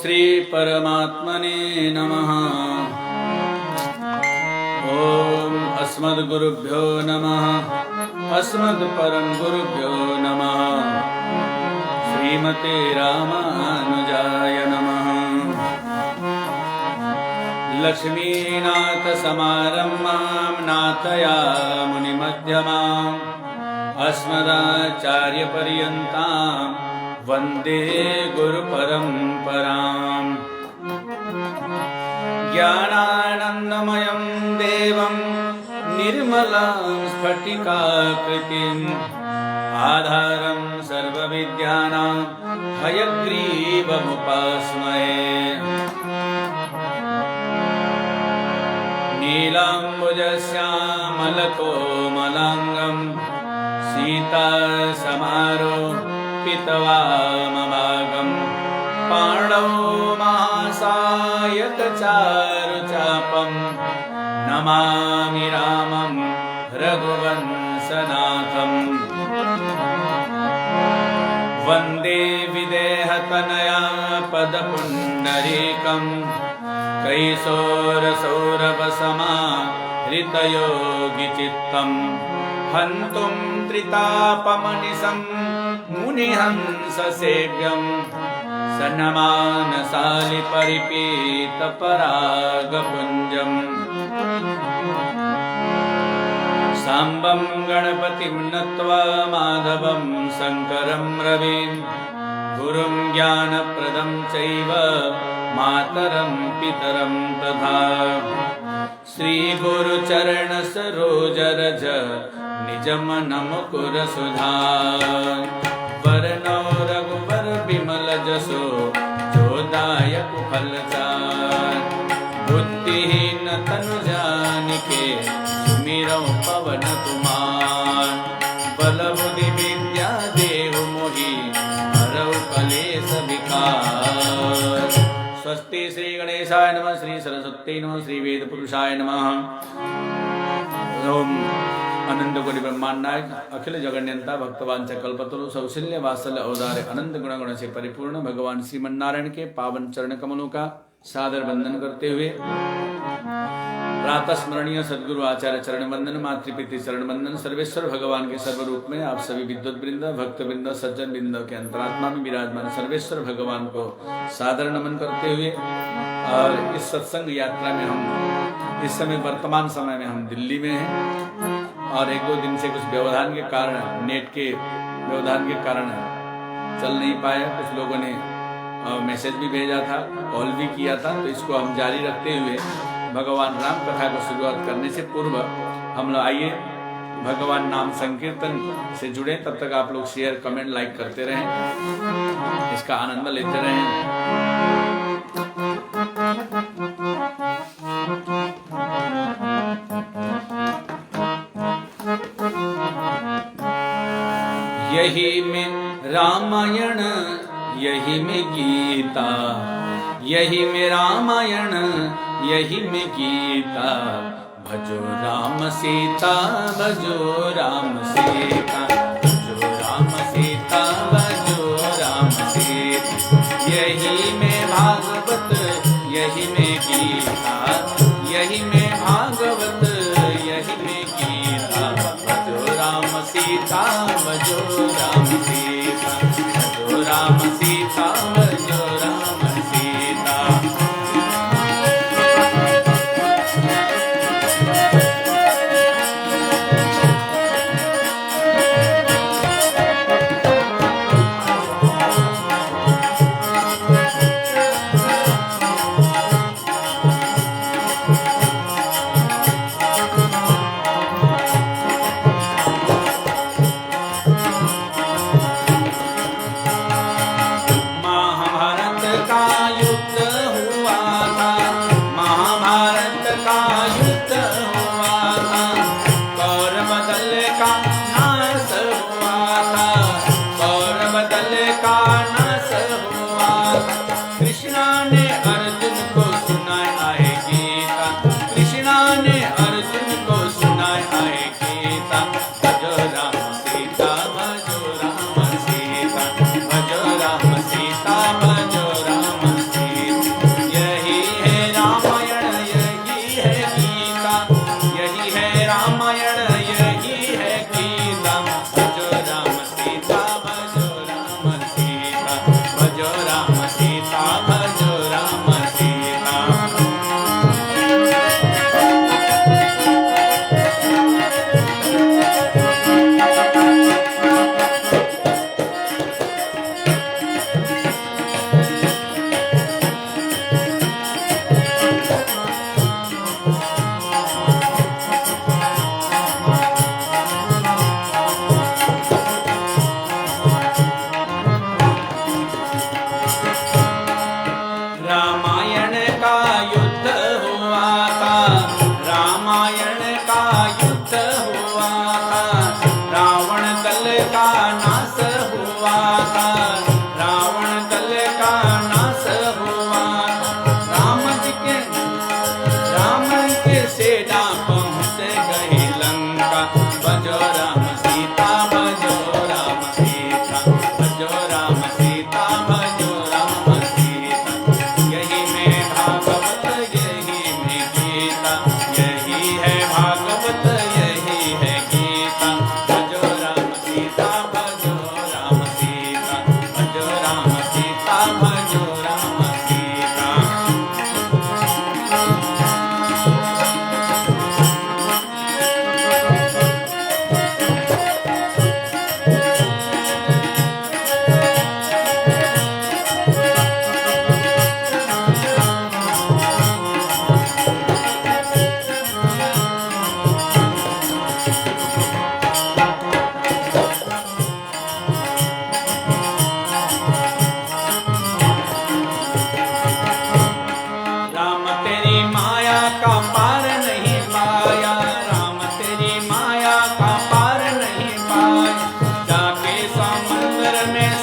श्री परमात्मने नमः। ओम अस्मद्गुरुभ्यो नमः। अस्मद्परमगुरुभ्यो नमः। श्रीमते रामानुजाय नमः। लक्ष्मीनाथसमारम्भां नाथयामुनिमध्यमाम् अस्मदाचार्यपर्यन्तां वन्दे गुरुपरम्पराम्। ज्ञानानन्दमयं देवं निर्मलां स्फटिकाकृतिम् आधारं सर्वविद्यानां हयग्रीवमुपास्महे। नीलाम्बुजश्यामलकोमलाङ्गं सीतासमारोपितवामभागं पाणौ महासायकचारुचापं नमामि रामं रघुवंशनाथम्। वन्दे विदेहतनया पदपुण्डरीकं कैशोरसौरभसमाहृतयोगिचित्तं हन्तुं त्रितापमनिशं मुनिहंससेव्यं सन्नमानसालिपरिपीतपरागपुञ्जम्। साम्बं गणपतिं नत्वा माधवं शङ्करं रविं गुरुं ज्ञानप्रदं चैव मातरं पितरं तथा। श्रीगुरुचरणसरोजरज निजमनमुकुरसुधा वरनौ रघुवर विमलजसो जोदायक फलचार। बुद्धिहीन तनु जानिके सुमिरौ पवन कुमार। बल बुद्धि विद्या देहु मोहि हरौ कलेश विकार। स्वस्ति श्री गणेशाय नमः। श्री सरस्वती नमः। श्री वेद पुरुषाय नमः। ओम अनंत कोटि ब्रह्मांड नायक अखिल जगन्यंता भक्तवांच कल्पतरु सौशल्य वात्सल्य औदार्य अनंत गुण गुण से परिपूर्ण भगवान श्रीमन्नारायण के पावन चरण कमलों का सादर वंदन करते हुए प्रातः स्मरणीय सद्गुरु आचार्य चरण वंदन, मातृपितृ चरण वंदन, सर्वेश्वर भगवान के सर्वरूप में आप सभी विद्वत वृंद, भक्त वृंद, सज्जन वृंद के अंतरात्मा में विराजमान सर्वेश्वर भगवान को सादर नमन करते हुए और इस सत्संग यात्रा में हम इस समय वर्तमान समय में हम दिल्ली में हैं और एक दो दिन से कुछ व्यवधान के कारण, नेट के व्यवधान के कारण चल नहीं पाया। कुछ लोगों ने मैसेज भी भेजा था, कॉल भी किया था, तो इसको हम जारी रखते हुए भगवान राम कथा को शुरुआत करने से पूर्व हम लोग आइए भगवान नाम संकीर्तन से जुड़े। तब तक आप लोग शेयर, कमेंट, लाइक करते रहें, इसका आनंद लेते रहें। यही में रामायण, यही में गीता, यही में रामायण, यही में गीता। भजो राम सीता, भजो राम सीता, भजो राम सीता, भजो राम सीता। यही में भागवत, यही में गीता, यही में भागवत, यही में गीता। भजो राम सीता, भजो राम सीता, भजो राम सीता, भजो राम सीता।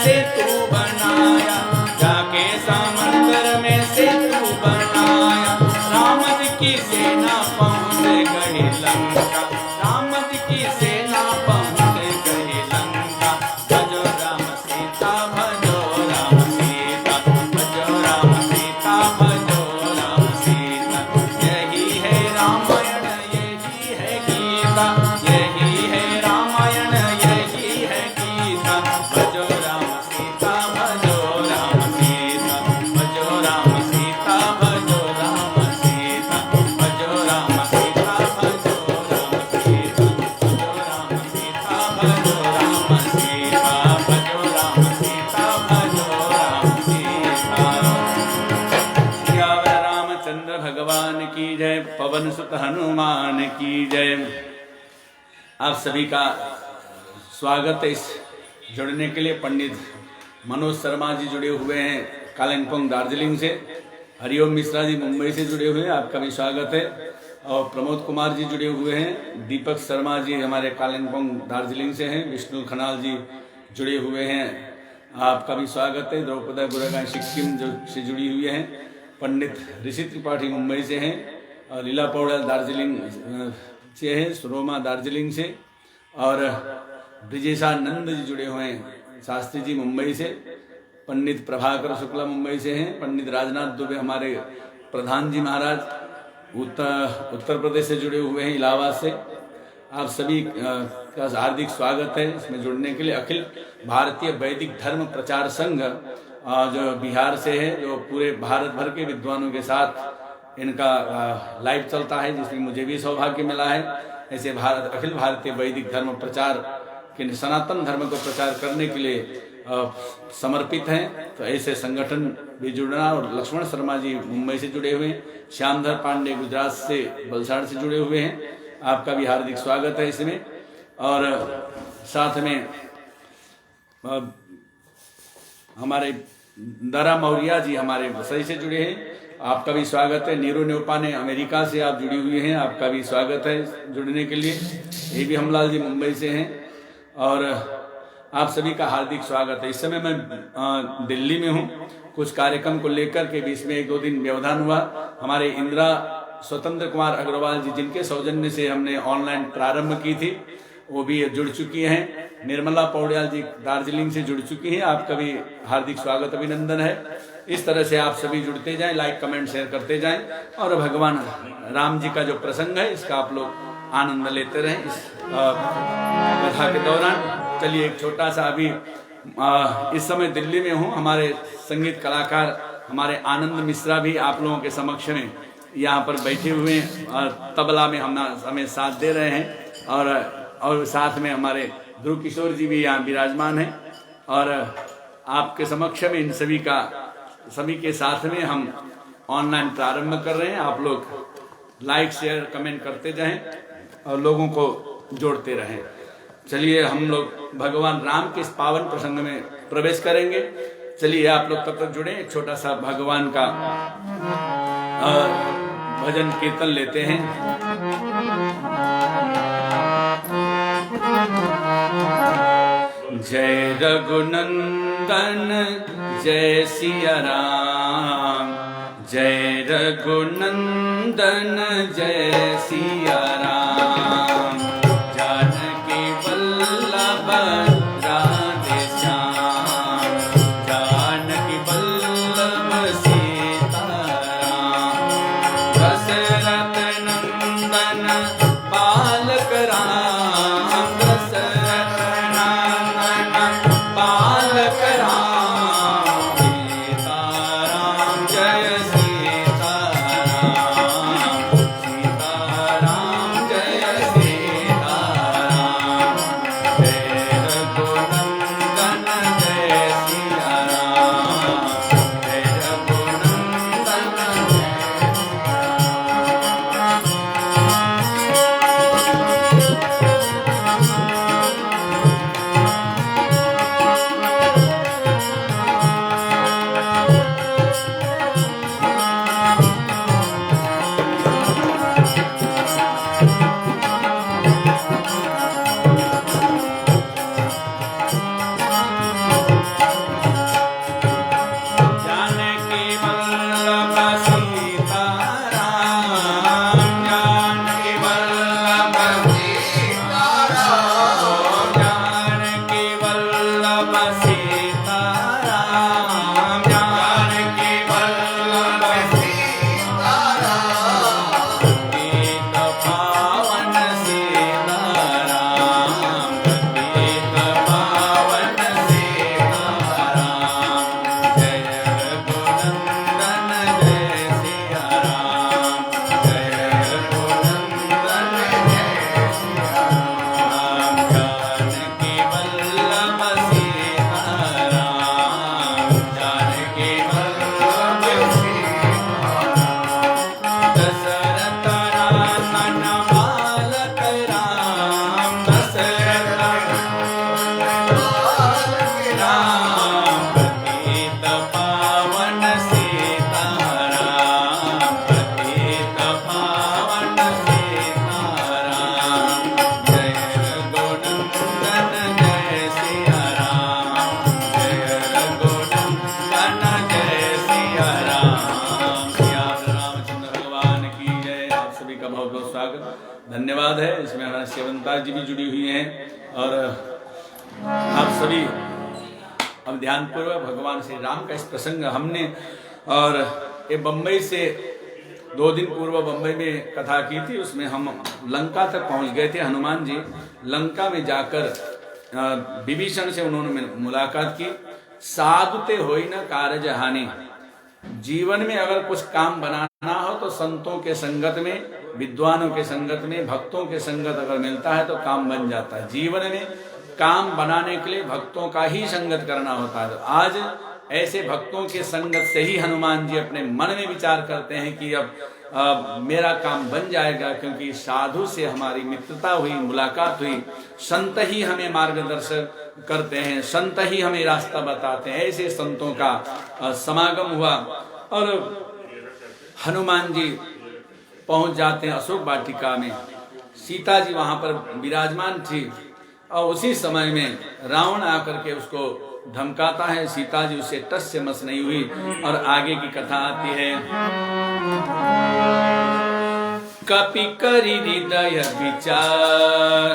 सेतु बनाया, जाके समंदर में सेतु बनाया। राम जी की सेना पहुंच गई लंका, राम जी की सेना पहुंच गई लंका। भजो राम सीता, भजो राम सीता, भजो राम सीता, भजो राम सीता। यही है रामायण, यही है गीता, यही है रामायण, यही है गीता। भजो राम सीता, भजो राम सीता, भजो राम सीता, भजो राम सीता, भजो राम सीता, भजो राम सीता, भजो राम सीता, भजो राम सीता, भजो राम सीता, भजो राम सीता। सियावर रामचंद्र भगवान की जय, पवन सुत हनुमान की जय। आप सभी का स्वागत है। इस जुड़ने के लिए पंडित मनोज शर्मा जी जुड़े हुए हैं कालिम्पोंग दार्जिलिंग से, हरिओम मिश्रा जी मुंबई से जुड़े हुए हैं, आपका भी स्वागत है। और प्रमोद कुमार जी जुड़े हुए हैं, दीपक शर्मा जी हमारे कालिम्पोंग दार्जिलिंग से हैं, विष्णु खनाल जी जुड़े हुए हैं, आपका भी स्वागत है। द्रौपदी गुरागांव सिक्किम जो से जुड़ी हुई हैं, पंडित ऋषि त्रिपाठी मुंबई से हैं, और लीला पौड़ल दार्जिलिंग से हैं, सुरोमा दार्जिलिंग से, और ब्रिजेशानंद जी जुड़े हुए हैं, शास्त्री जी मुंबई से, पंडित प्रभाकर शुक्ला मुंबई से हैं, पंडित राजनाथ दुबे हमारे प्रधान जी महाराज उत्तर प्रदेश से जुड़े हुए हैं, इलाहाबाद से। आप सभी का हार्दिक स्वागत है इसमें जुड़ने के लिए। अखिल भारतीय वैदिक धर्म प्रचार संघ जो बिहार से है, जो पूरे भारत भर के विद्वानों के साथ इनका लाइव चलता है, जिसमें मुझे भी सौभाग्य मिला है। ऐसे अखिल भारतीय वैदिक धर्म प्रचार के सनातन धर्म को प्रचार करने के लिए समर्पित हैं, तो ऐसे संगठन भी जुड़ना। और लक्ष्मण शर्मा जी मुंबई से जुड़े हुए हैं, श्यामधर पांडे गुजरात से वलसाड़ से जुड़े हुए हैं, आपका भी हार्दिक स्वागत है इसमें। और साथ में हमारे दरा मौर्या जी हमारे बसई से जुड़े हैं, आपका भी स्वागत है। नीरू न्योपाने अमेरिका से आप जुड़ी हुई हैं, आपका भी स्वागत है जुड़ने के लिए। ये भी हमलाल जी मुंबई से हैं, और आप सभी का हार्दिक स्वागत है। इस समय मैं दिल्ली में हूँ, कुछ कार्यक्रम को लेकर के बीच में 1-2 दिन व्यवधान हुआ। हमारे इंदिरा स्वतंत्र कुमार अग्रवाल जी, जिनके सौजन्य से हमने ऑनलाइन प्रारंभ की थी, वो भी जुड़ चुकी हैं। निर्मला पौड्याल जी दार्जिलिंग से जुड़ चुकी हैं, आपका भी हार्दिक स्वागत अभिनंदन है। इस तरह से आप सभी जुड़ते जाएं, लाइक कमेंट शेयर करते जाएं, और भगवान राम जी का जो प्रसंग है इसका आप लोग आनंद लेते रहें इस कथा के दौरान। चलिए एक छोटा सा अभी इस समय दिल्ली में हूँ, हमारे संगीत कलाकार हमारे आनंद मिश्रा भी आप लोगों के समक्ष में यहाँ पर बैठे हुए हैं, और तबला में हमें साथ दे रहे हैं, और साथ में हमारे ध्रुव किशोर जी भी यहाँ विराजमान हैं। और आपके समक्ष में इन सभी के साथ में हम ऑनलाइन प्रारंभ कर रहे हैं। आप लोग लाइक शेयर कमेंट करते जाएं और लोगों को जोड़ते रहें। चलिए हम लोग भगवान राम के इस पावन प्रसंग में प्रवेश करेंगे। चलिए आप लोग तब तक जुड़े, एक छोटा सा भगवान का भजन कीर्तन लेते हैं। जय रघुनंदन जय सिया राम, जय रघुनंदन जय सिया राम। जानकी वल्लभ राधे श्याम, जानकी वल्लभ सीताराम। दशरथ नंदन बालक राम, दशरथ नंदन बालक राम। सीताराम जय सीताराम, सीताराम जय सीताराम। सीताराम, जानकी वल्लभ सीताराम, पतित पावन सीताराम, पतित पावन सीताराम, जय रघुनंदन जय सिया राम, जय रघुनंदन जय सिया राम, जानकी वल्लभ सीताराम, जानकी वल्लभ सीताराम, दशरथ नंदन बालक राम, दशरथ राम, पतित पावन सीताराम, पतित पावन सीताराम, जय रघुनंदन जय सिया राम, जय रघुनंदन जय सिया राम। सिया रामचंद्र भगवान की जय। आप सभी का बहुत बहुत स्वागत, धन्यवाद है। इसमें हमारे सेवंता जी भी जुड़ी हुई हैं और आप सभी अब ध्यानपूर्वक भगवान श्री राम का इस प्रसंग हमने, और ये बम्बई से 2 दिन पूर्व बम्बई में कथा की थी, उसमें हम लंका तक पहुंच गए थे। हनुमान जी लंका में जाकर विभीषण से उन्होंने मुलाकात की। साधुते होई न कारज हानि, जीवन में अगर कुछ काम बनाना हो तो संतों के संगत में, विद्वानों के संगत में, भक्तों के संगत अगर मिलता है तो काम बन जाता है। जीवन में काम बनाने के लिए भक्तों का ही संगत करना होता है। तो आज ऐसे भक्तों के संगत से ही हनुमान जी अपने मन में विचार करते हैं कि अब मेरा काम बन जाएगा, क्योंकि साधु से हमारी मित्रता हुई, मुलाकात हुई, संत ही हमें मार्गदर्शन करते हैं, संत ही हमें रास्ता बताते हैं। ऐसे संतों का समागम हुआ और हनुमान जी पहुंच जाते हैं अशोक वाटिका में। सीता जी वहां पर विराजमान थी और उसी समय में रावण आकर के उसको धमकाता है। सीता जी उससे टस से मस नहीं हुई और आगे की कथा आती है। कपि करि हृदय विचार,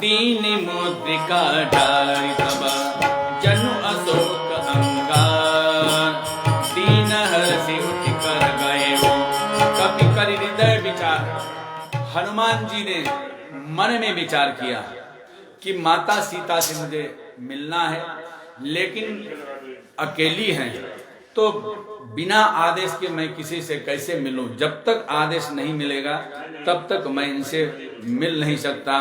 दीन मुद्रिका डारि तब, जनु अशोक अंगार, दीन हर्षि उठ कर गए हो। कपि करि हृदय विचार, हनुमान जी ने मन में विचार किया कि माता सीता से मुझे मिलना है, लेकिन अकेली हैं, तो बिना आदेश के मैं किसी से कैसे मिलूं? जब तक आदेश नहीं मिलेगा तब तक मैं इनसे मिल नहीं सकता।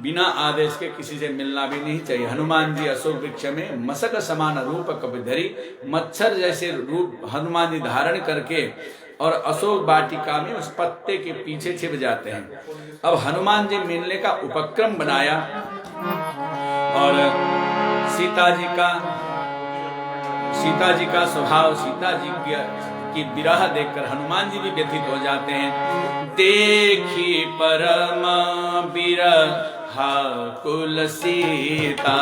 बिना आदेश के किसी से मिलना भी नहीं चाहिए। हनुमान जी अशोक वृक्ष में मशक समान रूप कपिधरी, मच्छर जैसे रूप हनुमान जी धारण करके और अशोक वाटिका में उस पत्ते के पीछे छिप जाते हैं। अब हनुमान जी मिलने का उपक्रम बनाया और सीता जी का स्वभाव, सीता जी की विरह देखकर हनुमान जी भी व्यथित हो जाते हैं। देखी परम विरहा कुल सीता,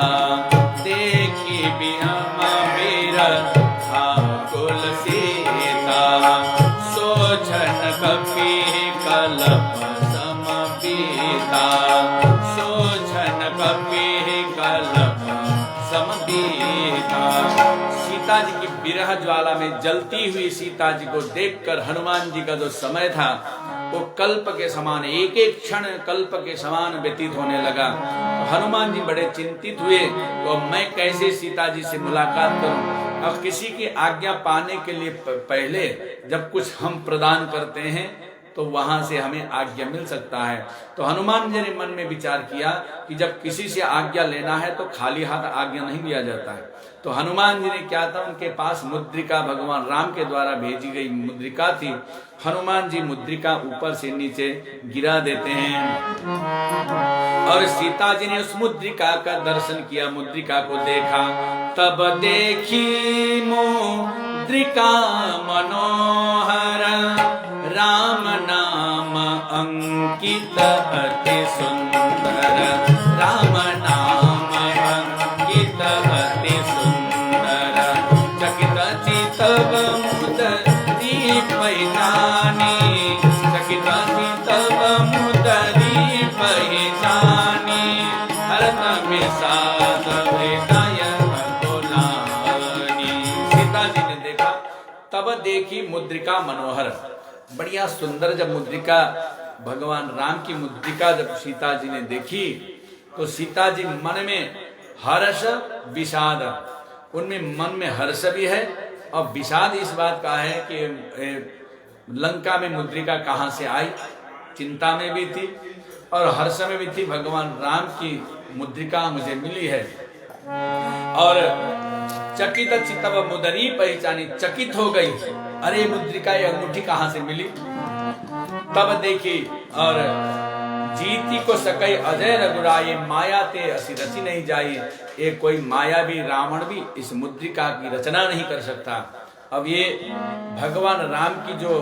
देखी परम विरहा कुल सीता, सोचन कपि कलप समपीता, सोचन कपि कलप समपीता। सीता जी की विरह ज्वाला में जलती हुई सीता जी को देखकर हनुमान जी का जो समय था वो कल्प के समान, एक एक क्षण कल्प के समान व्यतीत होने लगा। तो हनुमान जी बड़े चिंतित हुए, तो मैं कैसे सीता जी से मुलाकात करूं? अब किसी की आज्ञा पाने के लिए पहले जब कुछ हम प्रदान करते हैं तो वहां से हमें आज्ञा मिल सकता है। तो हनुमान जी ने मन में विचार किया कि जब किसी से आज्ञा लेना है तो खाली हाथ आज्ञा नहीं लिया जाता है। तो हनुमान जी ने क्या था, उनके पास मुद्रिका भगवान राम के द्वारा भेजी गई मुद्रिका थी। हनुमान जी मुद्रिका ऊपर से नीचे गिरा देते हैं और सीता जी ने उस मुद्रिका का दर्शन किया, मुद्रिका को देखा। तब देखी मुद्रिका मनोहर, राम नाम अंकित अति सुंदर, राम नाम अंकित अति सुंदर, चकित चित मुदरी पहचानी, चकित चित मुदरी पहचानी, हरत में साध हृदय तब देखी मुद्रिका मनोहर, बढ़िया सुंदर जब मुद्रिका भगवान राम की मुद्रिका जब सीता जी ने देखी तो सीता जी मन में हर्ष विषाद, उनमें मन में हर्ष भी है और विषाद इस बात का है कि लंका में मुद्रिका कहाँ से आई, चिंता में भी थी और हर्ष में भी थी, भगवान राम की मुद्रिका मुझे मिली है। और चकित चितव मुदरी पहचानी, चकित हो गई, अरे मुद्रिका ये अंगूठी कहाँ से मिली। तब देखी और जीती को सकई अजय रघुराई, माया ते असी रची नहीं जाई, ये कोई माया भी रावण भी इस मुद्रिका की रचना नहीं कर सकता। अब ये भगवान राम की जो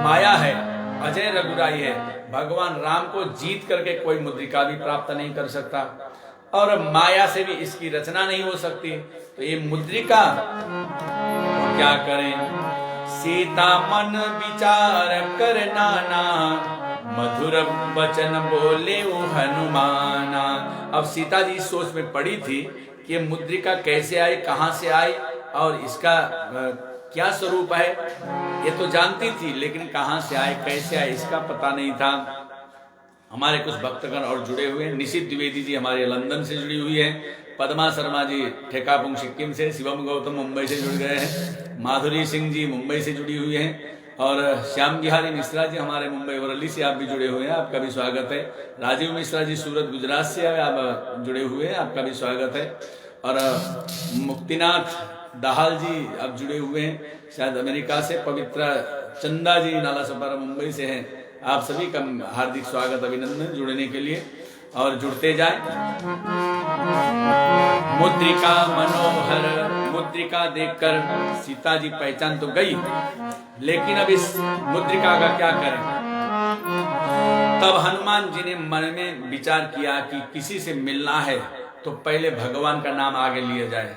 माया है, अजय रघुराई है, भगवान राम को जीत करके कोई मुद्रिका भी प्राप्त नहीं कर सकता और माया से भी इसकी रचना नहीं हो सकती। तो ये मुद्रिका तो क्या करें, सीता मन विचार कर नाना, मधुर वचन बोले वो हनुमाना। अब सीता जी सोच में पड़ी थी कि ये मुद्रिका कैसे आई, कहां से आई और इसका क्या स्वरूप है, ये तो जानती थी लेकिन कहां से आए कैसे आए इसका पता नहीं था। हमारे कुछ भक्तगण और जुड़े हुए हैं, निशित द्विवेदी जी हमारे लंदन से जुड़ी हुई है, पद्मा शर्मा जी ठेकापुंग सिक्किम से, शिवम गौतम मुंबई से जुड़ गए हैं, माधुरी सिंह जी मुंबई से जुड़ी हुई हैं और श्याम बिहारी मिश्रा जी हमारे मुंबई वरली से आप भी जुड़े हुए हैं, आपका भी स्वागत है। राजीव मिश्रा जी सूरत गुजरात से आप जुड़े हुए हैं, आपका भी स्वागत है। और मुक्तिनाथ दाहाल जी आप जुड़े हुए हैं शायद अमेरिका से, पवित्रा चंदा जी नाला सपारा मुंबई से हैं, आप सभी का हार्दिक स्वागत अभिनंदन जुड़ने के लिए और जुड़ते जाए। मुद्रिका मनोहर, मुद्रिका देखकर सीता जी पहचान तो गई लेकिन अब इस मुद्रिका का क्या करें। तब हनुमान जी ने मन में विचार किया कि किसी से मिलना है तो पहले भगवान का नाम आगे लिया जाए,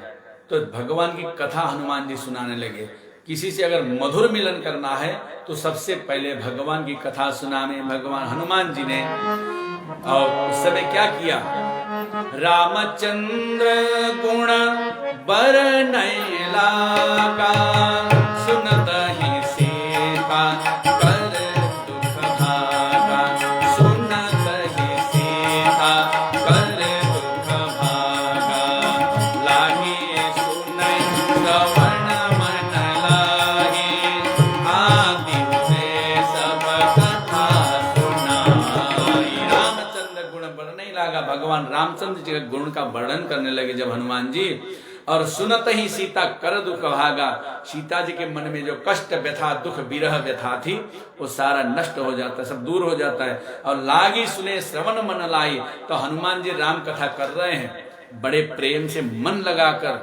तो भगवान की कथा हनुमान जी सुनाने लगे। किसी से अगर मधुर मिलन करना है तो सबसे पहले भगवान की कथा सुनाने भगवान हनुमान जी ने। और उस समय क्या किया, रामचंद्र गुण बरनय लागा, सुनत ही सीता कर दुख भागा, सुनत ही सीता कर दुख भागा, लागे सुनय श्रवण मन लागे, आदि से सब कथा सुनाई। रामचंद्र गुण बरनय लागा, भगवान रामचंद्र जी के गुण का वर्णन करने लगे जब हनुमान जी। और सुनत ही सीता कर दुख भागा, सीता जी के मन में जो कष्ट व्यथा दुख विरह व्यथा थी वो सारा नष्ट हो जाता है, सब दूर हो जाता है। और लागी सुने श्रवण मन लाई, तो हनुमान जी राम कथा कर रहे हैं, बड़े प्रेम से मन लगाकर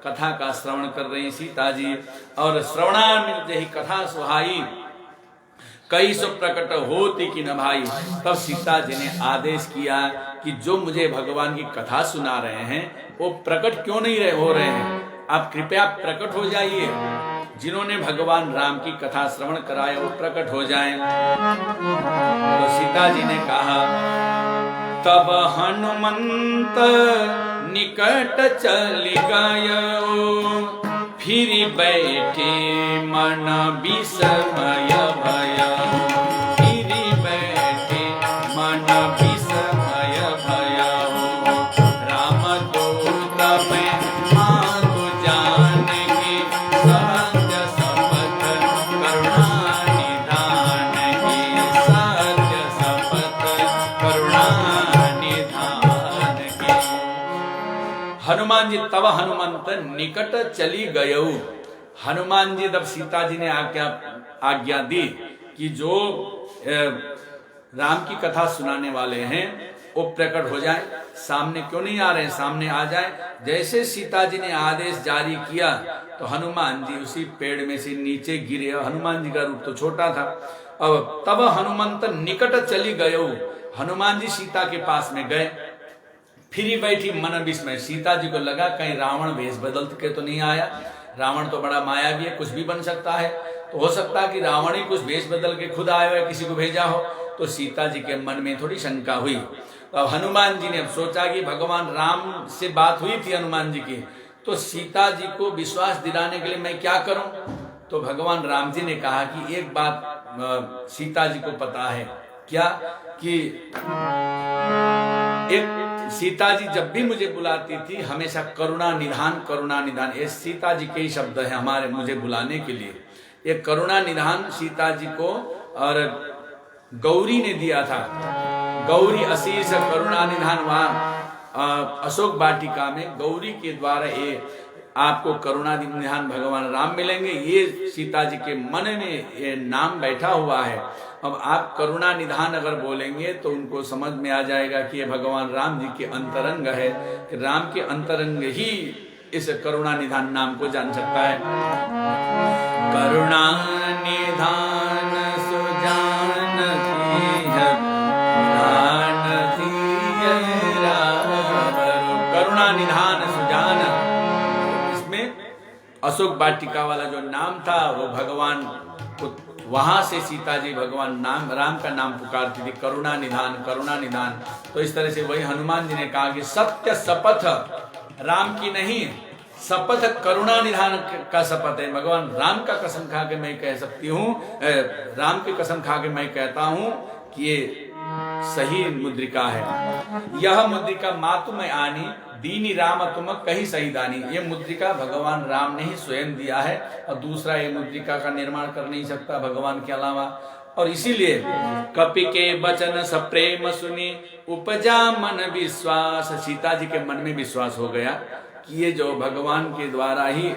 कथा का श्रवण कर रही सीता जी। और श्रवणा मिलते ही कथा सुहाई, कई सो प्रकट होती कि न भाई। तब सीता जी ने आदेश किया कि जो मुझे भगवान की कथा सुना रहे हैं वो प्रकट क्यों नहीं हो रहे हैं, आप कृपया प्रकट हो जाइए। जिन्होंने भगवान राम की कथा श्रवण कराया वो प्रकट हो जाएं। तो सीता जी ने कहा, तब हनुमंत निकट चली गयो, फिर बैठे मन विस्मय भयो, फिर बैठे मन विस्मय भयो, रामदूत में मांगो जान के, सत्य शपथ करुणा निधान के, सत्य शपथ करुणा निधान के। हनुमान जी तब हनुमंत निकट चली गयऊ। हनुमान जी जब सीता जी ने आज्ञा दी कि जो राम की कथा सुनाने वाले हैं वो प्रकट हो जाए, सामने क्यों नहीं आ रहे हैं, सामने आ जाए। जैसे सीता जी ने आदेश जारी किया तो हनुमान जी उसी पेड़ में से नीचे गिरे। हनुमान जी का रूप तो छोटा था। अब तब हनुमंत निकट चली गयऊ, हनुमान जी सीता के पास में गए, फिर बैठी मन विस्मय। सीता जी को लगा कहीं रावण वेश बदल के तो नहीं आया, रावण तो बड़ा मायावी है, कुछ भी बन सकता है, तो हो सकता है कि रावण ही कुछ वेश बदल के खुद आया हो, किसी को भेजा हो। तो सीता जी के मन में थोड़ी शंका हुई। तो हनुमान जी ने अब सोचा कि भगवान राम से बात हुई थी हनुमान जी की, तो सीता जी को विश्वास दिलाने के लिए मैं क्या करूं। तो भगवान राम जी ने कहा कि एक बात सीता जी को पता है, क्या कि एक सीता जी जब भी मुझे बुलाती थी हमेशा करुणा निधान, ये सीता जी के ही शब्द है हमारे मुझे बुलाने के लिए। ये करुणा निधान सीता जी को और गौरी ने दिया था। गौरी असीस करुणा निधान, वहां अशोक वाटिका में गौरी के द्वारा ये आपको करुणा निधान भगवान राम मिलेंगे। ये सीता जी के मन में ये नाम बैठा हुआ है। अब आप करुणा निधान अगर बोलेंगे तो उनको समझ में आ जाएगा कि ये भगवान राम जी के अंतरंग है, कि राम के अंतरंग ही इस करुणा निधान नाम को जान सकता है। करुणा निधान सुजान करुणा निधान सुजान, इसमें अशोक वाटिका वाला जो नाम था वो भगवान को, वहां से सीता जी भगवान राम का नाम पुकारती थी, करुणा निधान। तो इस तरह से वही हनुमान जी ने कहा कि सत्य शपथ राम की नहीं, शपथ करुणा निधान का शपथ है। भगवान राम का कसम खा के मैं कह सकती हूँ, राम की कसम खा के मैं कहता हूँ कि ये सही मुद्रिका है। यह मुद्रिका मातु में आनी, दीनी राम तुम कहीं सही दानी। ये मुद्रिका भगवान राम ने ही स्वयं दिया है और दूसरा ये मुद्रिका का निर्माण कर नहीं सकता भगवान के अलावा। और इसीलिए कपि के वचन सप्रेम सुनी, उपजा मन विश्वास। सीता जी के मन में विश्वास हो गया कि ये जो भगवान के द्वारा ही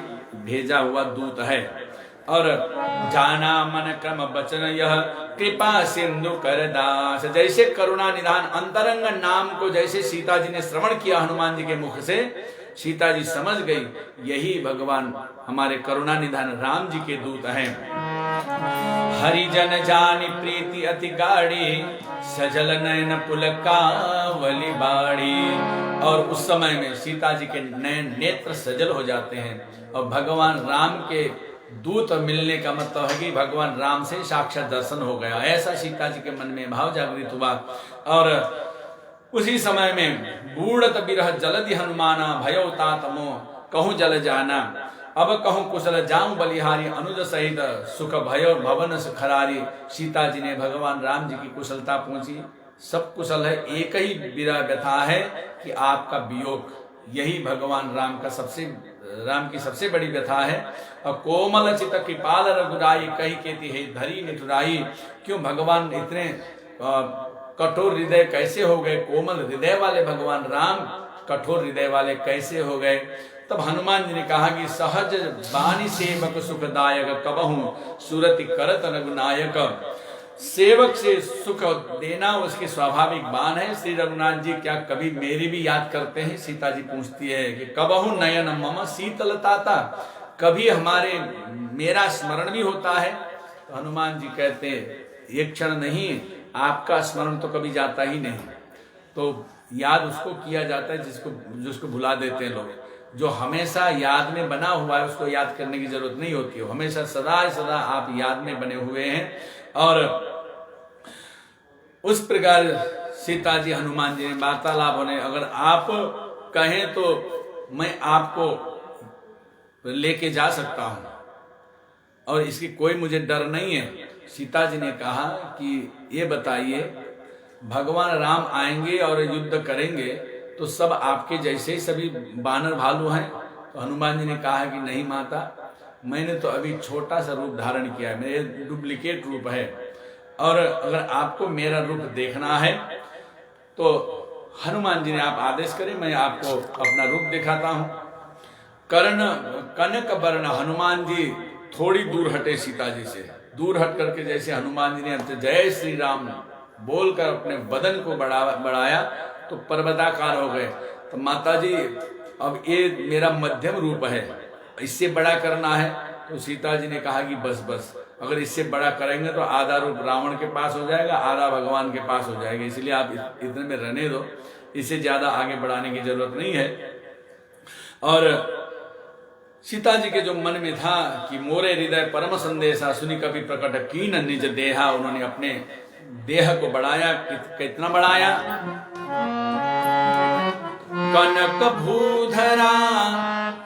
भेजा हुआ दूत है। और जाना मन क्रम वचन यह कृपा सिंधु कर दास। जैसे करुणा निधान अंतरंग नाम को जैसे सीता जी ने श्रवण किया हनुमान जी के मुख से, सीता जी समझ गई यही भगवान हमारे करुणा निधान राम जी के दूत हैं। हरिजन जानी प्रीति अति गाढ़ी, सजल नयन पुलकावली बाड़ी। और उस समय में सीता जी के नयन नेत्र सजल हो जाते हैं। और भगवान राम के दूत मिलने का मतलब है कि भगवान राम से साक्षात दर्शन हो गया, ऐसा सीता जी के मन में भाव जागृत हुआ। और उसी समय में बूढ़त बिरह जलधि हनुमाना, भयो तात मोह कहूँ जल जाना। अब कहूँ कुशल जाऊं बलिहारी, अनुज सहित सुख भयो भवन सुखरारी। सीता जी ने भगवान राम जी की कुशलता पूछी, सब कुशल है, एक ही विरह व्यथा है कि आपका वियोग। यही भगवान राम की सबसे बड़ी व्यथा है। और कोमल चित कृपाल रघुराई, कही केती है धरी निठुराई। क्यों भगवान इतने कठोर हृदय कैसे हो गए? कोमल हृदय वाले भगवान राम कठोर हृदय वाले कैसे हो गए? तब हनुमान जी ने कहा कि सहज बानी सेवक सुखदायक, कबहू सुरति करत रघुनायक। सेवक से सुख देना उसकी स्वाभाविक बान है। श्री रघुनाथ जी क्या कभी मेरी भी याद करते हैं? सीता जी पूछती है कि कबहू नयन मम शीतलताता, कभी हमारे मेरा स्मरण भी होता है? तो हनुमान जी कहते हैं एक क्षण नहीं, आपका स्मरण तो कभी जाता ही नहीं। तो याद उसको किया जाता है जिसको भुला देते हैं लोग। जो हमेशा याद में बना हुआ है उसको याद करने की जरूरत नहीं होती है। हमेशा सदा आप याद में बने हुए हैं। और उस प्रकार सीता जी हनुमान जी ने वार्तालाप होने, अगर आप कहें तो मैं आपको लेके जा सकता हूं और इसकी कोई मुझे डर नहीं है। सीता जी ने कहा कि ये बताइए, भगवान राम आएंगे और युद्ध करेंगे तो सब आपके जैसे ही सभी बानर भालू हैं? तो हनुमान जी ने कहा कि नहीं माता, मैंने तो अभी छोटा सा रूप धारण किया है, मेरे डुप्लीकेट रूप है। और अगर आपको मेरा रूप देखना है तो हनुमान जी ने आप आदेश करें, मैं आपको अपना रूप दिखाता हूं। कनक वर्ण हनुमान जी थोड़ी दूर हटे सीता जी से, दूर हट करके जैसे हनुमान जी ने जय श्री राम बोलकर अपने बदन को बढ़ाया तो पर्वताकार हो गए। तो माता जी अब ये मेरा मध्यम रूप है, इससे बड़ा करना है? तो सीता जी ने कहा कि बस अगर इससे बड़ा करेंगे तो आधा रूप रावण के पास हो जाएगा, आधा भगवान के पास हो जाएगा, इसलिए आप इतने में रहने दो, इससे ज्यादा आगे बढ़ाने की जरूरत नहीं है। और सीता जी के जो मन में था कि मोरे हृदय परम संदेशा, सुनी कभी प्रकट कीन निज देहा, उन्होंने अपने देह को बढ़ाया। कितना बढ़ाया? कनक भूधरा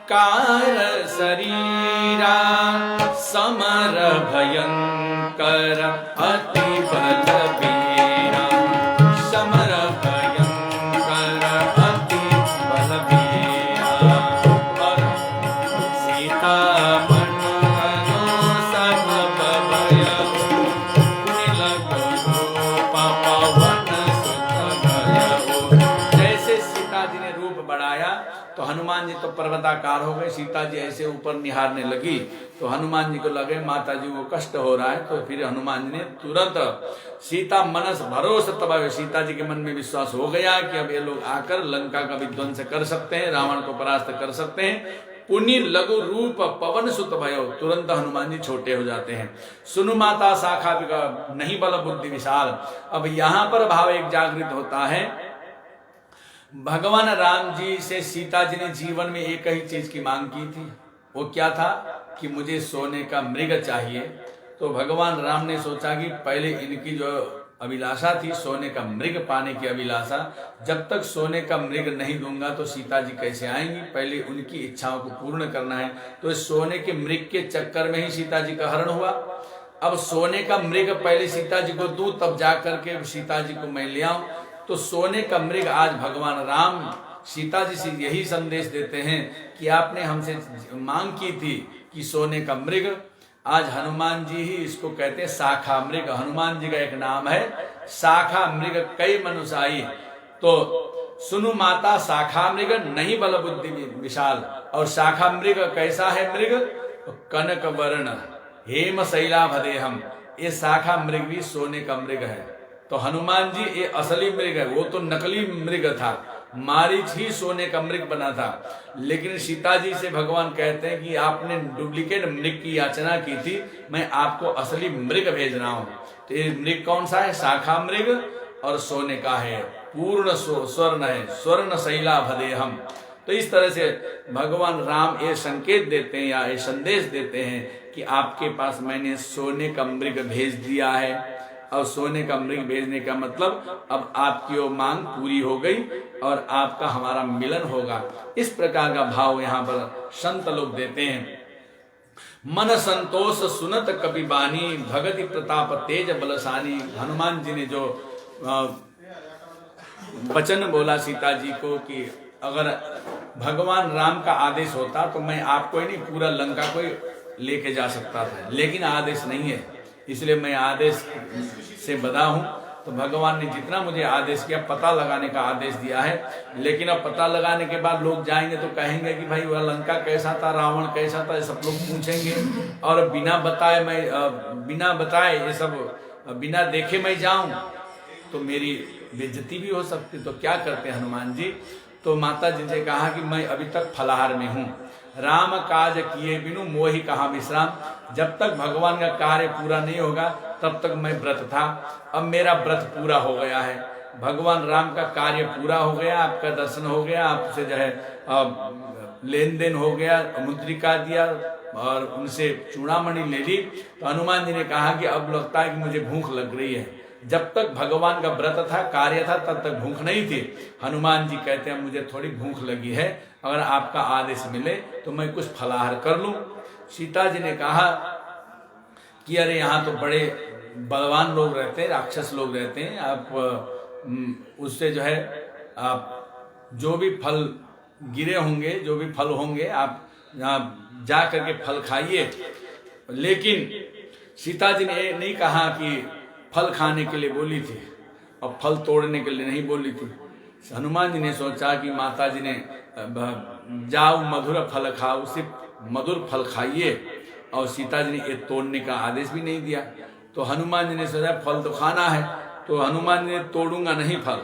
कार शरीरा, समर भयंकर अति बलवीरा, समर भयंकर अति बलवीरा, और सीता मन सब भयउ नीलगो पवन सुत भयउ। जैसे सीता जी ने रूप बढ़ाया तो हनुमान जी तो पर्वताकार हो गए, सीता जी ऐसे ऊपर निहारने लगी तो हनुमान जी को लगे माता जी को कष्ट हो रहा है, तो फिर हनुमान जी ने तुरंत सीता मनस भरोसा तब सीता जी के मन में विश्वास हो गया कि अब ये लोग आकर लंका का विध्वंस कर सकते हैं, रावण को परास्त कर सकते हैं। पुनि लघु रूप पवन सुत भयो, तुरंत हनुमान जी छोटे हो जाते हैं। सुनु माता शाखा नहीं बल बुद्धि विशाल। अब यहाँ पर भाव एक जागृत होता है, भगवान राम जी से सीता जी ने जीवन में एक ही चीज की मांग की थी, वो क्या था कि मुझे सोने का मृग चाहिए। तो भगवान राम ने सोचा कि पहले इनकी जो अभिलाषा थी सोने का मृग पाने की अभिलाषा, जब तक सोने का मृग नहीं दूंगा तो सीता जी कैसे आएंगी, पहले उनकी इच्छाओं को पूर्ण करना है। तो इस सोने के मृग के चक्कर में ही सीता जी का हरण हुआ। अब सोने का मृग पहले सीता जी को दूं तब जा करके सीता जी को मैं ले आऊं। तो सोने का मृग आज भगवान राम सीता जी से यही संदेश देते हैं कि आपने हमसे मांग की थी कि सोने का मृग, आज हनुमान जी ही इसको कहते हैं शाखा मृग। हनुमान जी का एक नाम है शाखा मृग कई मनुषाई। तो सुनु माता शाखा मृग नहीं बल बुद्धि विशाल। और शाखा मृग कैसा है मृग, कनक वर्ण हेम शैलाभदेहम, ये शाखा मृग भी सोने का मृग है। तो हनुमान जी ये असली मृग है, वो तो नकली मृग था, मारीच ही सोने का मृग बना था। लेकिन सीता जी से भगवान कहते हैं कि आपने डुप्लीकेट मृग की याचना की थी, मैं आपको असली मृग भेज रहा हूं। तो ये मृग कौन सा है, शाखा मृग और सोने का है, पूर्ण स्वर्ण है, स्वर्ण शैलाभदेहम। तो इस तरह से भगवान राम ये संकेत देते हैं या ये संदेश देते हैं कि आपके पास मैंने सोने का मृग भेज दिया है। और सोने का मृग भेजने का मतलब अब आपकी वो मांग पूरी हो गई और आपका हमारा मिलन होगा। इस प्रकार का भाव यहाँ पर संत लोग देते हैं। मन संतोष सुनत कपि बानी, भगति प्रताप तेज बलसानी। हनुमान जी ने जो वचन बोला सीता जी को कि अगर भगवान राम का आदेश होता तो मैं आपको ही नहीं पूरा लंका को लेके जा सकता था, लेकिन आदेश नहीं है, इसलिए मैं आदेश से बधा हूं। तो भगवान ने जितना मुझे आदेश किया, पता लगाने का आदेश दिया है, लेकिन अब पता लगाने के बाद लोग जाएंगे तो कहेंगे कि भाई वह लंका कैसा था, रावण कैसा था, ये सब लोग पूछेंगे। और बिना बताए ये सब बिना देखे मैं जाऊं तो मेरी बेइज्जती भी हो सकती। तो क्या करते हैं हनुमान जी, तो माता जी ने कहा कि मैं अभी तक फलाहार में हूँ, राम काज किए बिनु मोहि कहाँ विश्राम। जब तक भगवान का कार्य पूरा नहीं होगा तब तक मैं व्रत था, अब मेरा व्रत पूरा हो गया है, भगवान राम का कार्य पूरा हो गया, आपका दर्शन हो गया, आपसे जो है लेन देन हो गया, मुद्रिका दिया और उनसे चूड़ामणि ले ली। तो हनुमान जी ने कहा कि अब लगता है कि मुझे भूख लग रही है। जब तक भगवान का व्रत था, कार्य था, तब तक भूख नहीं थी। हनुमान जी कहते हैं मुझे थोड़ी भूख लगी है, अगर आपका आदेश मिले तो मैं कुछ फलाहार कर लूं। सीता जी ने कहा कि अरे यहाँ तो बड़े बलवान लोग रहते हैं, राक्षस लोग रहते हैं, आप उससे जो है आप जो भी फल गिरे होंगे, जो भी फल होंगे, आप यहाँ जा करके फल खाइए। लेकिन सीता जी ने नहीं कहा कि फल खाने के लिए बोली थी और फल तोड़ने के लिए नहीं बोली थी। हनुमान जी ने सोचा कि माता जी ने जाओ मधुर फल खाओ, सिर्फ मधुर फल खाइए, और सीता जी ने ये तोड़ने का आदेश भी नहीं दिया। तो हनुमान जी ने सोचा फल तो खाना है, तो हनुमान जी ने तोड़ूंगा नहीं फल,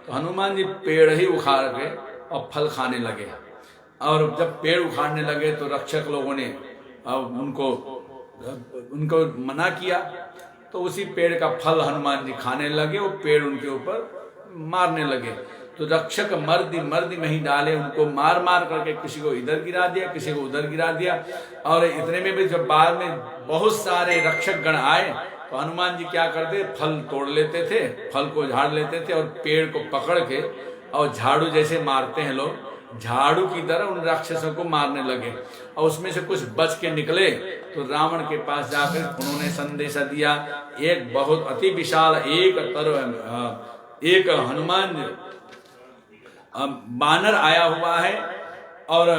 तो हनुमान जी पेड़ ही उखाड़ के और फल खाने लगे। और जब पेड़ उखाड़ने लगे तो रक्षक लोगों ने उनको मना किया, तो उसी पेड़ का फल हनुमान जी खाने लगे, वो पेड़ उनके ऊपर मारने लगे। तो रक्षक मर्दी में ही डाले, उनको मार मार करके किसी को इधर गिरा दिया, किसी को उधर गिरा दिया। और इतने में भी जब बाद में बहुत सारे रक्षक गण आए तो हनुमान जी क्या करते, फल तोड़ लेते थे, फल को झाड़ लेते थे और पेड़ को पकड़ के और झाड़ू जैसे मारते हैं लोग झाड़ू की तरह उन राक्षसों को मारने लगे और उसमें से कुछ बच के निकले तो रावण के पास जाकर उन्होंने संदेशा दिया, एक बहुत अति विशाल एक हनुमान बानर आया हुआ है और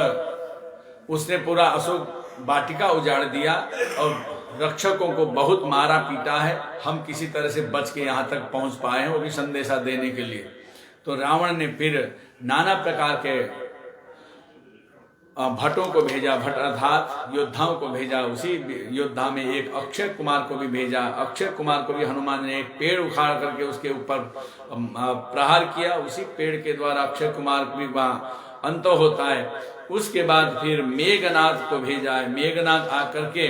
उसने पूरा अशोक वाटिका उजाड़ दिया और रक्षकों को बहुत मारा पीटा है, हम किसी तरह से बच के यहाँ तक पहुँच पाए हैं, वो भी संदेशा देने के लिए। तो रावण ने फिर नाना प्रकार के भट्टों को भेजा, भट्ट अर्थात योद्धाओं को भेजा। उसी योद्धा में एक अक्षय कुमार को भी भेजा। अक्षय कुमार को भी हनुमान ने एक पेड़ उखाड़ करके उसके ऊपर प्रहार किया, उसी पेड़ के द्वारा अक्षय कुमार भी वहाँ अंत होता है। उसके बाद फिर मेघनाथ को भेजा है। मेघनाथ आकर के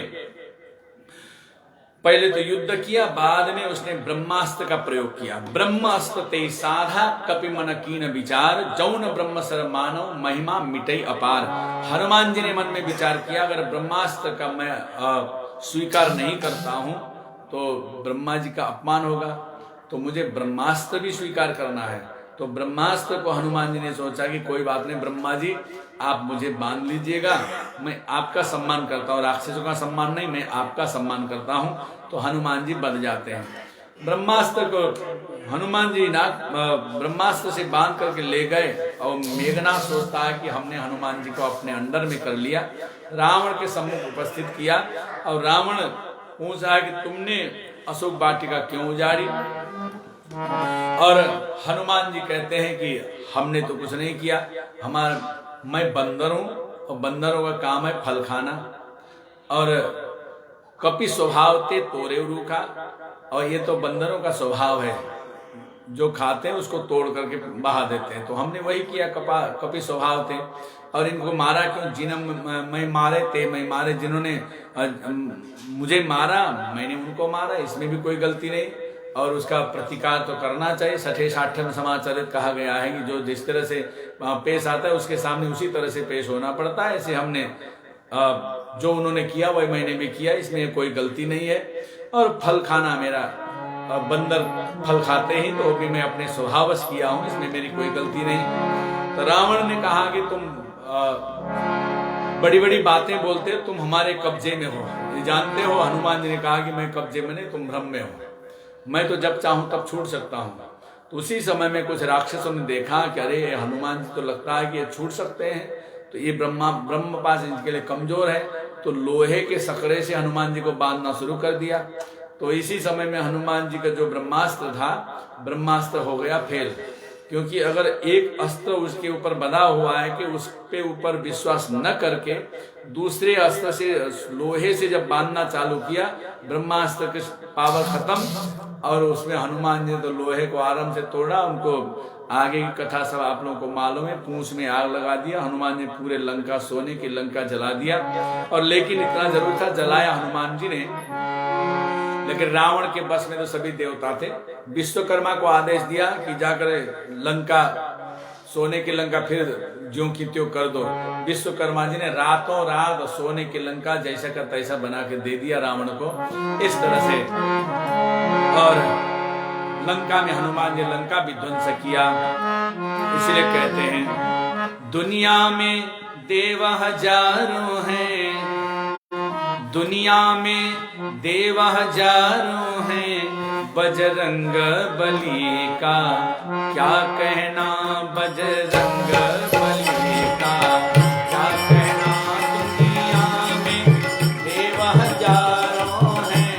पहले तो युद्ध किया, बाद में उसने ब्रह्मास्त्र का प्रयोग किया। ब्रह्मास्त्र ते साधा कपि मन कीन विचार, जौन ब्रह्म सर मानव महिमा मिटई अपार। हनुमान जी ने मन में विचार किया, अगर ब्रह्मास्त्र का मैं स्वीकार नहीं करता हूं तो ब्रह्मा जी का अपमान होगा, तो मुझे ब्रह्मास्त्र भी स्वीकार करना है। तो ब्रह्मास्त्र को हनुमान जी ने सोचा कि कोई बात नहीं ब्रह्मा जी, आप मुझे बांध लीजिएगा, मैं आपका सम्मान करता हूँ, राक्षसों का सम्मान नहीं, मैं आपका सम्मान करता हूँ। तो हनुमान जी बंध जाते हैं। ब्रह्मास्त्र को हनुमान जी ब्रह्मास्त्र से बांध करके ले गए और मेघनाथ सोचता है कि हमने हनुमान जी को अपने अंडर में कर लिया। रावण के सम्मुख उपस्थित किया और रावण पूछा कि तुमने अशोक वाटिका क्यों उजाड़ी? और हनुमान जी कहते हैं कि हमने तो कुछ नहीं किया, मैं बंदर हूं और बंदरों का काम है फल खाना, और कपि स्वभाव ते तोरे रूखा, और ये तो बंदरों का स्वभाव है, जो खाते हैं उसको तोड़ करके बहा देते हैं। तो हमने वही किया, कपि स्वभाव थे। और इनको मारा क्यों? मैं मारे ते मैं मारे, जिन्होंने मुझे मारा मैंने उनको मारा, इसमें भी कोई गलती नहीं। और उसका प्रतिकार तो करना चाहिए। 60 समाचरित कहा गया है कि जो जिस तरह से पेश आता है उसके सामने उसी तरह से पेश होना पड़ता है। ऐसे हमने जो उन्होंने किया वही मैंने भी किया, इसमें कोई गलती नहीं है। और फल खाना, मेरा बंदर फल खाते ही, तो भी मैं अपने स्वभावश किया हूं, इसमें मेरी कोई गलती नहीं। तो रावण ने कहा कि तुम बड़ी बड़ी बातें बोलते हो, तुम हमारे कब्जे में हो, ये जानते हो? हनुमान जी ने कहा कि मैं कब्जे में नहीं, तुम भ्रम में हो, मैं तो जब चाहूं तब छूट सकता हूं। तो उसी समय में कुछ राक्षसों ने देखा कि अरे हनुमान जी तो लगता है कि ये छूट सकते हैं, तो ये ब्रह्म पास इनके लिए कमजोर है। तो लोहे के सकड़े से हनुमान जी को बांधना शुरू कर दिया। तो इसी समय में हनुमान जी का जो ब्रह्मास्त्र था, ब्रह्मास्त्र हो गया फेल। क्योंकि अगर एक अस्त्र उसके ऊपर बना हुआ है कि उस पे ऊपर विश्वास न करके दूसरे अस्त्र से, लोहे से जब बांधना चालू किया, ब्रह्मास्त्र की पावर खत्म और उसमें हनुमान जी तो लोहे को आराम से तोड़ा। उनको आगे की कथा सब आप लोगों को मालूम है, पूंछ में आग लगा दिया। हनुमान जी पूरे लंका, सोने की लंका जला दिया। और लेकिन इतना जरूर था, जलाया हनुमान जी ने, लेकिन रावण के बस में तो सभी देवता थे। विश्वकर्मा को आदेश दिया कि जाकर लंका, सोने की लंका फिर ज्यों की त्यों कर दो। विश्वकर्मा जी ने रातों रात सोने की लंका जैसा का तैसा बना के दे दिया रावण को, इस तरह से। और लंका में हनुमान जी लंका विध्वंस किया। इसलिए कहते हैं दुनिया में देव हजारों हैं, दुनिया में देव हजारों हैं, बजरंग बली का क्या कहना, बजरंग बली का क्या कहना। दुनिया में देव हजारों हैं,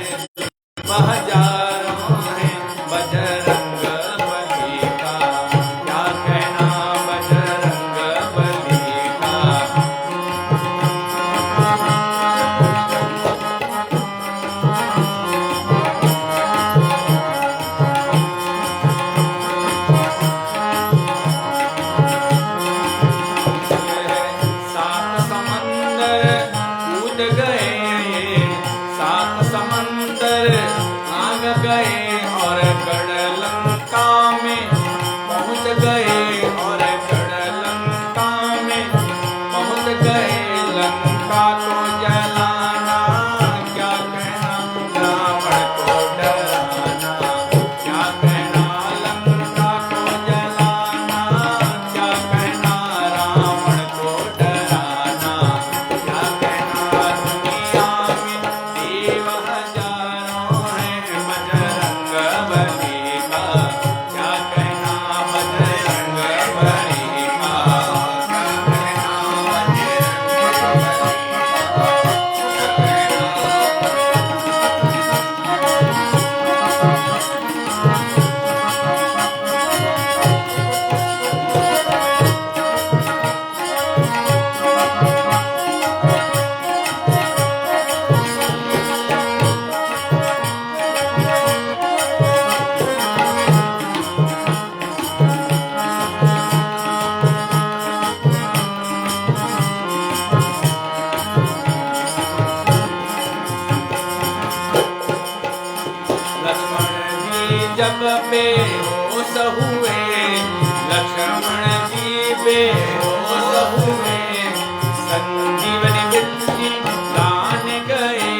हजारों हैं, बजरंग बली का क्या कहना, बजरंग बली का। राम जब बेहोश हुए, लक्ष्मण जी बेहोश हुए, संजीवनी बूटी लान गए,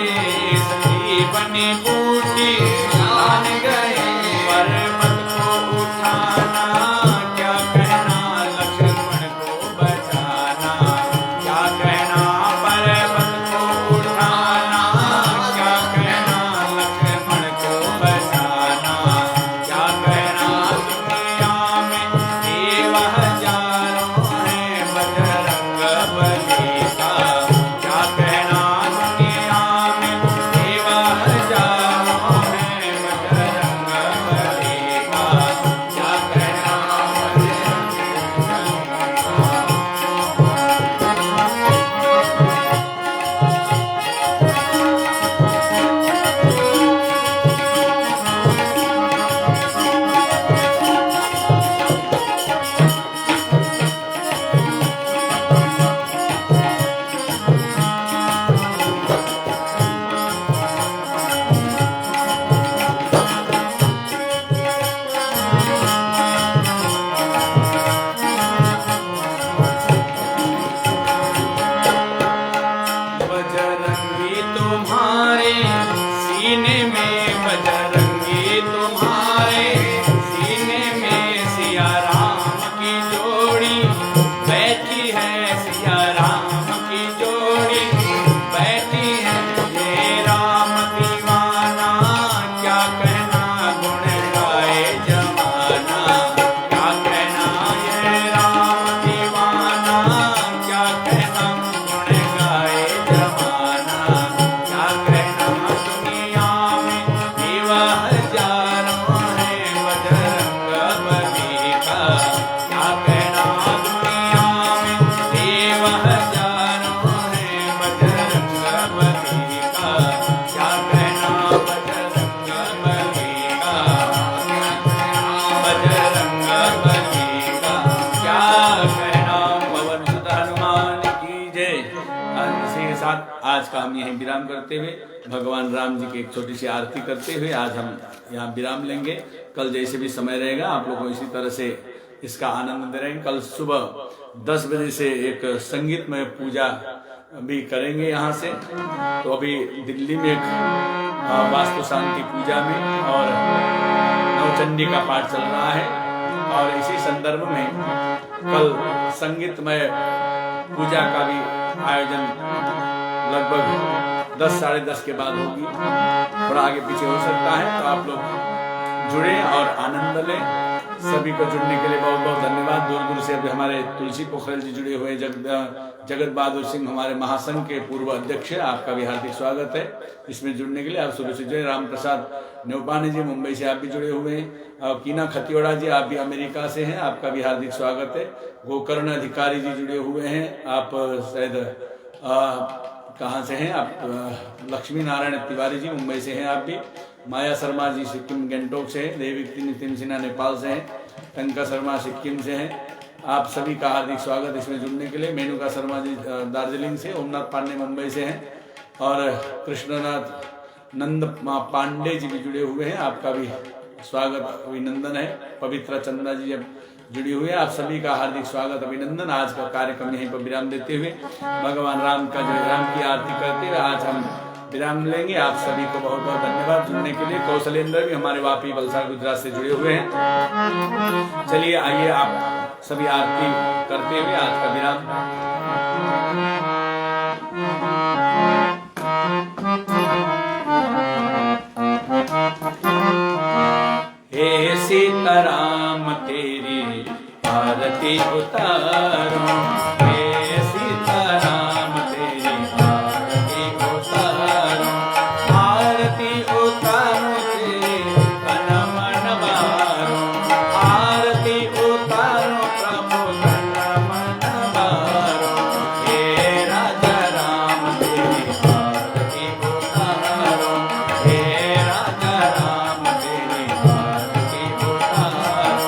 संजीवनी बूटी लान गए, पर्वत को उठाना क्या कहना, लक्ष्मण को बचाना क्या कहना, पर्वत को उठाना क्या कहना, लक्ष्मण को बचाना क्या कहना, दुनिया में देव हजारों हैं, बजरंग बली का क्या कहना, दुनिया में देव हजारों हैं, बजरंग बली का क्या कहना, बजरंगी तुम्हारे सीने में, बजरंगी तुम्हारे सीने में, सिया राम की जोड़ी बैठी है, सिया राम की जोड़ी बैठी है, ये राम दीवाना क्या कहना, गुण गाए जमाना क्या कहना, ये राम दीवाना क्या कहना, गुण गाए जमाना क्या कहना, दुनिया में देव हजारों हैं, बजरंग बली का क्या कहना, दुनिया में देव हजारों हैं, बजरंग बली का क्या कहना, बजरंग बली का, बजरंग बली का क्या कहना। पवन सुत हनुमान की जय। इसी के साथ आज का हम यहीं विराम करते हुए भगवान राम जी की एक छोटी सी आरती करते हुए आज हम यहाँ विराम लेंगे। कल जैसे भी समय रहेगा आप लोगों को इसी तरह से इसका आनंद दे रहेंगे। कल सुबह 10 बजे से एक संगीतमय पूजा भी करेंगे यहाँ से। तो अभी दिल्ली में एक वास्तु शांति पूजा में और नवचंडी का पाठ चल रहा है और इसी संदर्भ में कल संगीतमय पूजा का भी आयोजन लगभग 10 साढ़े 10 के बाद होगी, थोड़ा आगे पीछे हो सकता है। तो आप लोग जुड़े और आनंद लें। सभी को जुड़ने के लिए बहुत बहुत धन्यवाद। दूर दूर से अभी हमारे तुलसी पोखरेल जी जुड़े हुए, जगत बहादुर सिंह हमारे महासंघ के पूर्व अध्यक्ष है, आपका भी हार्दिक स्वागत है इसमें जुड़ने के लिए। आप सुबह से जुड़े। राम प्रसाद नेवपानी जी मुंबई से आप भी जुड़े हुए हैं। और कीना खतियोड़ा जी आप भी अमेरिका से हैं, आपका भी हार्दिक स्वागत है। गोकर्ण अधिकारी जी जुड़े हुए हैं, आप शायद कहाँ से हैं आप? लक्ष्मी नारायण तिवारी जी मुंबई से हैं आप भी। माया शर्मा जी सिक्किम गैंगटोक से हैं। देवी नितिन सिन्हा नेपाल से हैं। टंका शर्मा सिक्किम से हैं। आप सभी का हार्दिक स्वागत इसमें जुड़ने के लिए। मेनुका शर्मा जी दार्जिलिंग से। ओमनाथ पांडे मुंबई से हैं और कृष्णनाथ नंद पांडे जी भी जुड़े हुए हैं, आपका भी स्वागत अभिनंदन है। पवित्रा चंद्रा जी अब जुड़ी हुई है, आप सभी का हार्दिक स्वागत अभिनंदन। आज का कार्यक्रम यहीं पर विराम देते हुए भगवान राम का जय राम की आरती करते हुए आज हम विराम लेंगे। आप सभी को बहुत बहुत धन्यवाद जुड़ने के लिए। कौशलेंद्र भी हमारे वापी वलसाड़ गुजरात से जुड़े हुए हैं। चलिए आइए आप सभी आरती करते हुए आज का विराम। हे सीताराम तेरी आरती उतारो, हे सीताराम तेरी आरती उतारो, आरती उतारो तेरी तन मन बारो, आरती उतारो प्रभु तन मन बारो, हे राजा राम तेरी आरती उतारो, हे राजा राम तेरी आरती उतारो।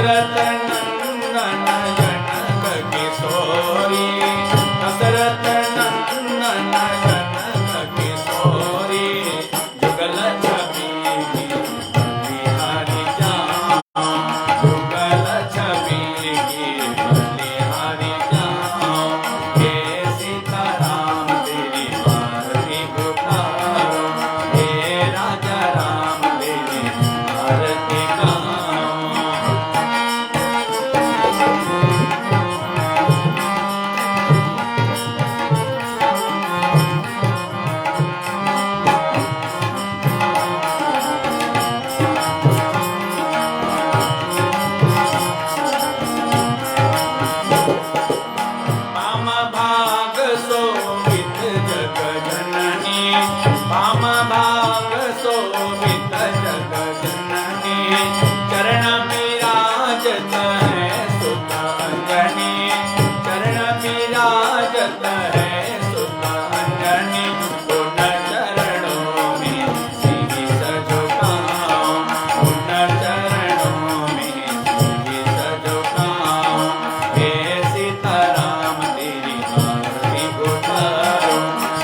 दशरथ नंदन जनक किशोरी, दशरथ नंदन जनक किशोरी, जुगल छवि की बलिहारी जाऊं, जुगल छवि की बलिहारी जाऊं, हे सीताराम तेरी आरती उतारो, हे राजा राम तेरी आरती गाऊं। वाम भाग शोभित जग जननी, वाम भाग शोभित जग जननी, चरण विराजत है सुत अंजनी, चरण विराजत है सुत अंजनी, उन चरणों में शीश झुकाऊं, उन चरणों में शीश झुकाऊं, हे सीताराम तेरी आरती उतारो,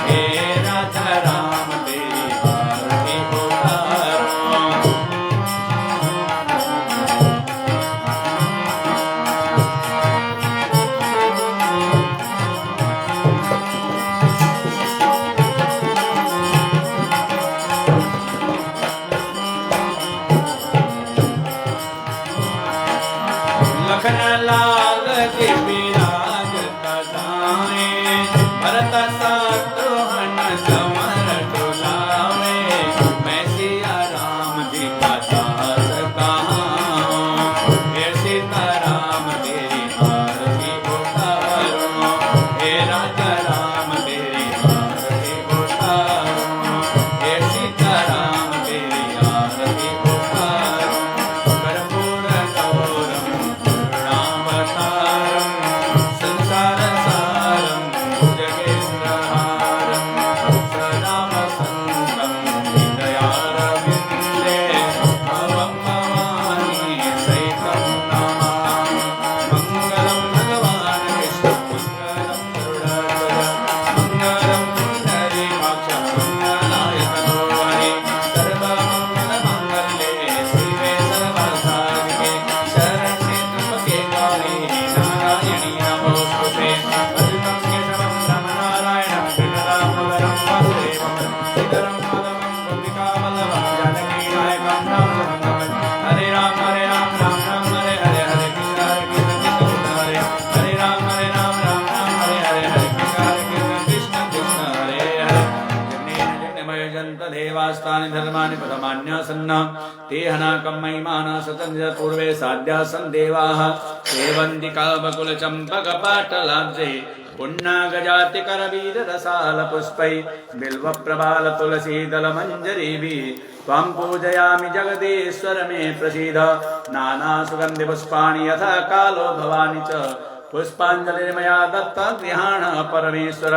हे राजा राम तेरी आरती उतारो। लखन लाल के विराजत गाए, भरत शत्रुघ्न समर डोलावे, मैं सिया राम जी का दास कहाऊं, हे सीताराम तेरी आरती उतारो, हे राजा राम तेरी आरती उतारो, हे सीताराम तेरी आरती उतारो, कर्पूर गौरम करुणावतारम, संसार सारम भुजगेन्द्रहारम, सदा वसन्तं हृदयारविन्दे, भवं भवानी सहितं नमामि। मङ्गलं भगवान् विष्णु मङ्गलं गरुडध्वज, मङ्गलं पुण्डरीकाक्ष मङ्गलाय तनोहरि, सर्वमङ्गलमाङ्गल्ये शिवे सर्वसाधिके, शरण्ये त्र्यम्बके गौरी नारायणी नमोस्तुते, अच्युतं केशवं रामनारायणं श्रीरामवरं वासुदेवं, श्रीधरं माधवं गोपिकावल्लभं जानकीनायकं राम जगन्नाथं। हरे राम राम राम हरे हरे, हरे कृष्ण कृष्ण हरे, हरे राम राम हरे हरे, हरे कृष्ण कृष्ण हरे हरे। जन्मेन जन्मय जन्त देवास्तानि धर्माणि पदमान्यासन्न, ते हनाकं महिमाना सतञ्च पूर्वे साध्यासन् देवाः, सेवन्ति कल्पकुलचम्पकपाटलाब्जे, पुण्णागजाति करवीररसालपुष्पै, बिल्वप्रबालतुलसीदलमञ्जरीभिः, त्वां पूजयामि जगदीश्वर मे प्रसीद। नानासुगन्धिपुष्पाणि यथा कालो भवानि च, पुष्पाञ्जलिर्मया दत्ता गृहाण परमेश्वर,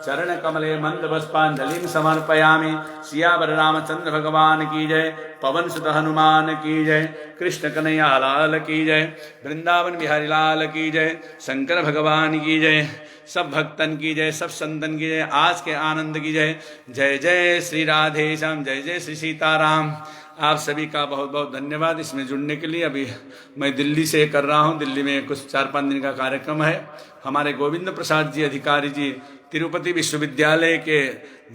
चरणकमले मन्दपुष्पाञ्जलिं समर्पयामि। सियावर रामचंद्र भगवान की जय, पवन सुत हनुमान की जय, कृष्ण कन्हैया लाल की जय, वृंदावन बिहारी लाल की जय, शंकर भगवान की जय, सब भक्तन की जय, सब संतन की जय, आज के आनंद की जय। जय जय श्री राधे श्याम, जय जय श्री सीताराम। आप सभी का बहुत बहुत धन्यवाद इसमें जुड़ने के लिए। अभी मैं दिल्ली से कर रहा हूँ, दिल्ली में कुछ 4-5 दिन का कार्यक्रम है। हमारे गोविंद प्रसाद जी अधिकारी जी तिरुपति विश्वविद्यालय के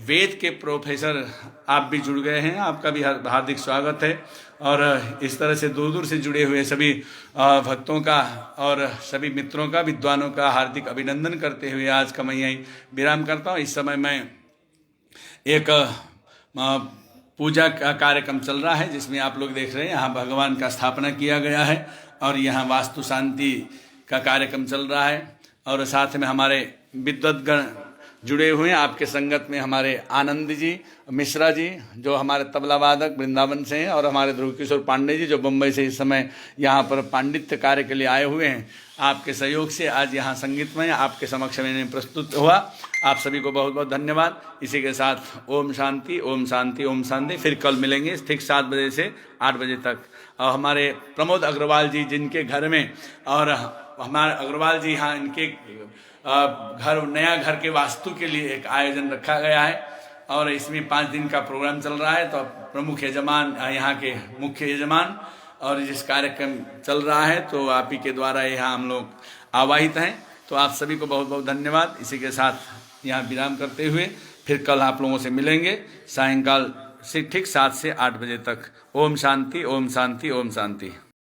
वेद के प्रोफेसर आप भी जुड़ गए हैं, आपका भी हार्दिक स्वागत है। और इस तरह से दूर दूर से जुड़े हुए सभी भक्तों का और सभी मित्रों का, विद्वानों का हार्दिक अभिनंदन करते हुए आज का मैं यहीं विराम करता हूँ। इस समय मैं एक पूजा का कार्यक्रम चल रहा है जिसमें आप लोग देख रहे हैं यहाँ भगवान का स्थापना किया गया है और यहाँ वास्तु शांति का कार्यक्रम चल रहा है। और साथ में हमारे विद्वद्गण जुड़े हुए हैं। आपके संगत में हमारे आनंद जी मिश्रा जी जो हमारे तबला वादक वृंदावन से हैं, और हमारे ध्रुव किशोर पांडे जी जो बम्बई से इस समय यहाँ पर पांडित्य कार्य के लिए आए हुए हैं। आपके सहयोग से आज यहाँ संगीतमय आपके समक्ष में प्रस्तुत हुआ। आप सभी को बहुत बहुत धन्यवाद। इसी के साथ ओम शांति, ओम शांति, ओम शांति। फिर कल मिलेंगे ठीक 7 बजे से 8 बजे तक। और हमारे प्रमोद अग्रवाल जी जिनके घर में, और हमारे अग्रवाल जी यहाँ इनके घर, नया घर के वास्तु के लिए एक आयोजन रखा गया है, और इसमें 5 दिन का प्रोग्राम चल रहा है। तो प्रमुख यजमान, यहाँ के मुख्य यजमान, और जिस कार्यक्रम चल रहा है तो आप ही के द्वारा यहाँ हम लोग आवाहित हैं। तो आप सभी को बहुत बहुत धन्यवाद। इसी के साथ यहाँ विराम करते हुए फिर कल आप लोगों से मिलेंगे सायंकाल से ठीक 7 से 8 बजे तक। ओम शांति, ओम शांति, ओम शांति।